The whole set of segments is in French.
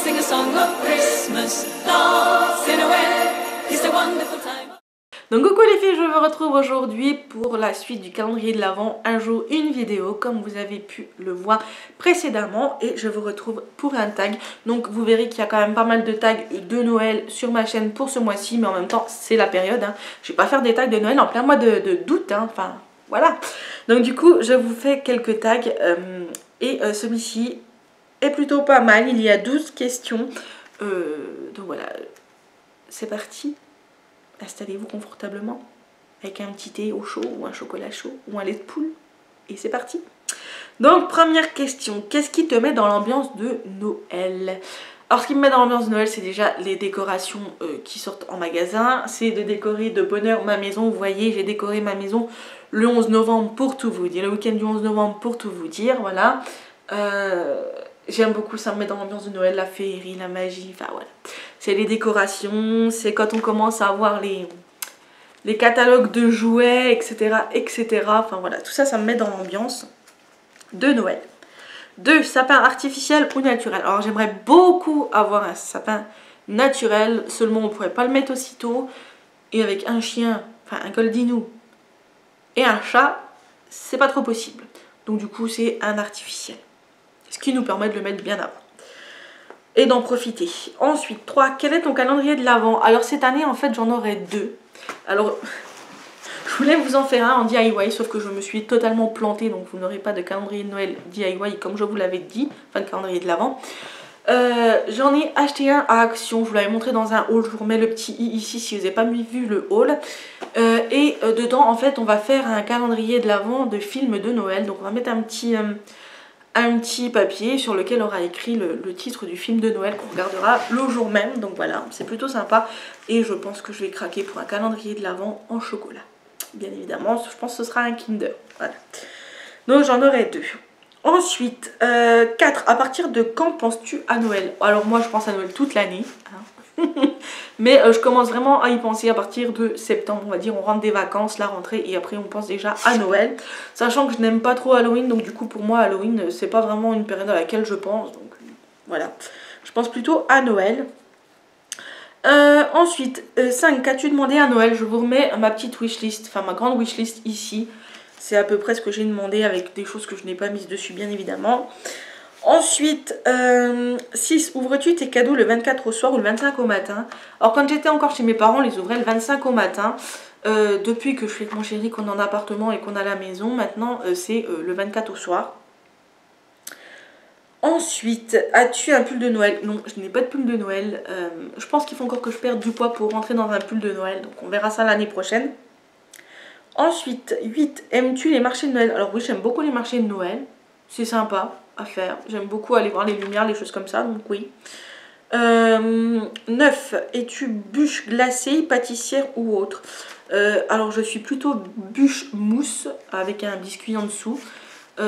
sing a song of Christmas. Love, c'est Noël, it's a wonderful time. Donc coucou les filles, je vous retrouve aujourd'hui pour la suite du calendrier de l'Avent, un jour une vidéo comme vous avez pu le voir précédemment, et je vous retrouve pour un tag. Donc vous verrez qu'il y a quand même pas mal de tags de Noël sur ma chaîne pour ce mois-ci, mais en même temps c'est la période, hein. Je vais pas faire des tags de Noël en plein mois d'août, hein. Enfin voilà. Donc du coup je vous fais quelques tags et celui-ci est plutôt pas mal, il y a 12 questions, donc voilà, c'est parti. Installez-vous confortablement avec un petit thé au chaud ou un chocolat chaud ou un lait de poule et c'est parti. Donc première question, qu'est-ce qui te met dans l'ambiance de Noël? Alors ce qui me met dans l'ambiance de Noël, c'est déjà les décorations qui sortent en magasin, c'est de décorer de bonne heure ma maison. Vous voyez, j'ai décoré ma maison le 11 novembre pour tout vous dire, le week-end du 11 novembre pour tout vous dire, voilà. J'aime beaucoup, ça me met dans l'ambiance de Noël, la féerie, la magie, enfin voilà. C'est les décorations, c'est quand on commence à avoir les catalogues de jouets, etc., etc. Enfin voilà, tout ça, ça me met dans l'ambiance de Noël. 2. Sapin artificiel ou naturel? Alors j'aimerais beaucoup avoir un sapin naturel, seulement on ne pourrait pas le mettre aussitôt. Et avec un chien, enfin un goldinou et un chat, c'est pas trop possible. Donc du coup c'est un artificiel. Ce qui nous permet de le mettre bien avant et d'en profiter. Ensuite, 3. Quel est ton calendrier de l'Avent? Alors cette année en fait j'en aurai 2. Alors je voulais vous en faire un en DIY, sauf que je me suis totalement plantée, donc vous n'aurez pas de calendrier de Noël DIY comme je vous l'avais dit, enfin de calendrier de l'Avent. J'en ai acheté un à Action, je vous l'avais montré dans un haul, je vous remets le petit i ici si vous n'avez pas vu le haul. Dedans en fait on va faire un calendrier de l'Avent de films de Noël, donc on va mettre un petit papier sur lequel aura écrit le titre du film de Noël qu'on regardera le jour même. Donc voilà, c'est plutôt sympa et je pense que je vais craquer pour un calendrier de l'Avent en chocolat. Bien évidemment, je pense que ce sera un Kinder. Voilà. Donc j'en aurai 2. Ensuite, 4. À partir de quand penses-tu à Noël? Alors moi je pense à Noël toute l'année, hein. Mais je commence vraiment à y penser à partir de septembre, on va dire. On rentre des vacances, la rentrée, et après on pense déjà à Noël. Sachant que je n'aime pas trop Halloween, donc du coup pour moi Halloween c'est pas vraiment une période à laquelle je pense. Donc voilà, je pense plutôt à Noël. Ensuite, 5. Qu'as-tu demandé à Noël? Je vous remets ma petite wishlist, enfin ma grande wishlist ici. C'est à peu près ce que j'ai demandé avec des choses que je n'ai pas mises dessus bien évidemment. Ensuite, 6. Ouvres-tu tes cadeaux le 24 au soir ou le 25 au matin? Alors quand j'étais encore chez mes parents, on les ouvrait le 25 au matin. Depuis que je suis avec mon chéri, qu'on est en appartement et qu'on a la maison, maintenant c'est le 24 au soir. Ensuite, as-tu un pull de Noël? Non, je n'ai pas de pull de Noël. Je pense qu'il faut encore que je perde du poids pour rentrer dans un pull de Noël. Donc on verra ça l'année prochaine. Ensuite, 8. Aimes-tu les marchés de Noël? Alors oui, j'aime beaucoup les marchés de Noël. C'est sympa à faire. J'aime beaucoup aller voir les lumières, les choses comme ça, donc oui. 9. Es-tu bûche glacée, pâtissière ou autre? Alors je suis plutôt bûche mousse avec un biscuit en dessous.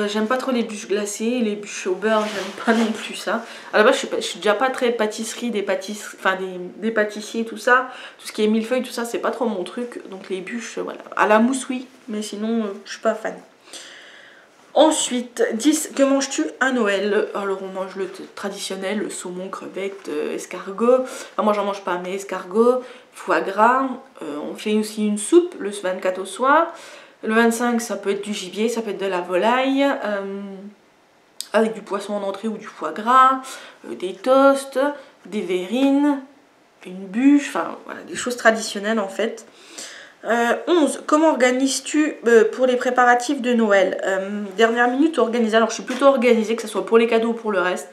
J'aime pas trop les bûches glacées, les bûches au beurre, j'aime pas non plus ça. À la base, je suis déjà pas très pâtisserie, des pâtissiers, tout ça. Tout ce qui est millefeuille, tout ça, c'est pas trop mon truc. Donc les bûches, voilà. À la mousse, oui, mais sinon, je suis pas fan. Ensuite, 10. Que manges-tu à Noël? Alors on mange le traditionnel, le saumon, crevettes, escargot. Enfin, moi j'en mange pas, mais escargot, foie gras. On fait aussi une soupe le 24 au soir. Le 25, ça peut être du gibier, ça peut être de la volaille, avec du poisson en entrée ou du foie gras, des toasts, des verrines, une bûche, enfin voilà, des choses traditionnelles en fait. 11. Comment organises-tu pour les préparatifs de Noël? Dernière minute organisée, alors je suis plutôt organisée, que ce soit pour les cadeaux ou pour le reste.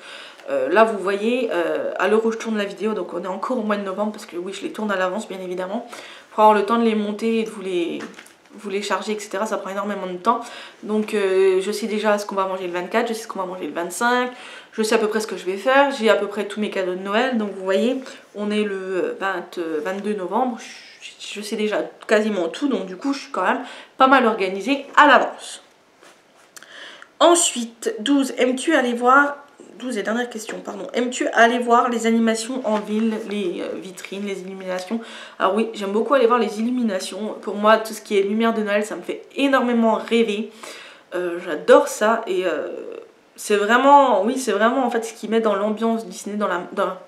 Là vous voyez, à l'heure où je tourne la vidéo, donc on est encore au mois de novembre, parce que oui je les tourne à l'avance bien évidemment, pour avoir le temps de les monter et de vous les charger, etc. Ça prend énormément de temps. Donc je sais déjà ce qu'on va manger le 24, je sais ce qu'on va manger le 25, je sais à peu près ce que je vais faire, j'ai à peu près tous mes cadeaux de Noël. Donc vous voyez, on est le 22 novembre, je sais déjà quasiment tout, donc du coup je suis quand même pas mal organisée à l'avance. Ensuite, 12. Aimes-tu aller voir... 12 et dernière question, pardon. Aimes-tu aller voir les animations en ville, les vitrines, les illuminations? Alors oui, j'aime beaucoup aller voir les illuminations. Pour moi, tout ce qui est lumière de Noël, ça me fait énormément rêver. J'adore ça et c'est vraiment, oui, c'est vraiment en fait ce qui met dans l'ambiance Disney, dans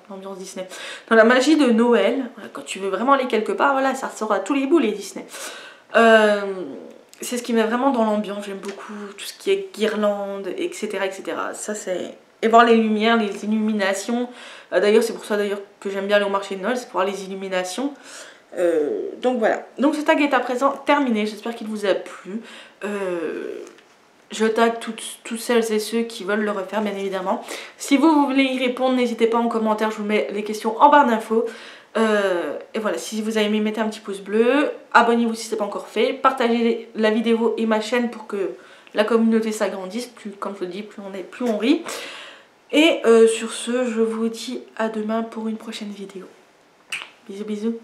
l'ambiance Disney, dans la magie de Noël. Quand tu veux vraiment aller quelque part, voilà, ça ressort à tous les bouts les Disney. C'est ce qui met vraiment dans l'ambiance. J'aime beaucoup tout ce qui est guirlande, etc., etc. Ça c'est, et voir les lumières, les illuminations. D'ailleurs, c'est pour ça d'ailleurs que j'aime bien aller au marché de Noël, c'est pour voir les illuminations. Donc voilà. Donc ce tag est à présent terminé. J'espère qu'il vous a plu. Je tag toutes celles et ceux qui veulent le refaire, bien évidemment. Si vous voulez y répondre, n'hésitez pas en commentaire, je vous mets les questions en barre d'infos. Et voilà, si vous avez aimé, mettez un petit pouce bleu, abonnez-vous si ce n'est pas encore fait, partagez la vidéo et ma chaîne pour que la communauté s'agrandisse. Plus, comme je le dis, plus on est, plus on rit. Et sur ce, je vous dis à demain pour une prochaine vidéo. Bisous bisous.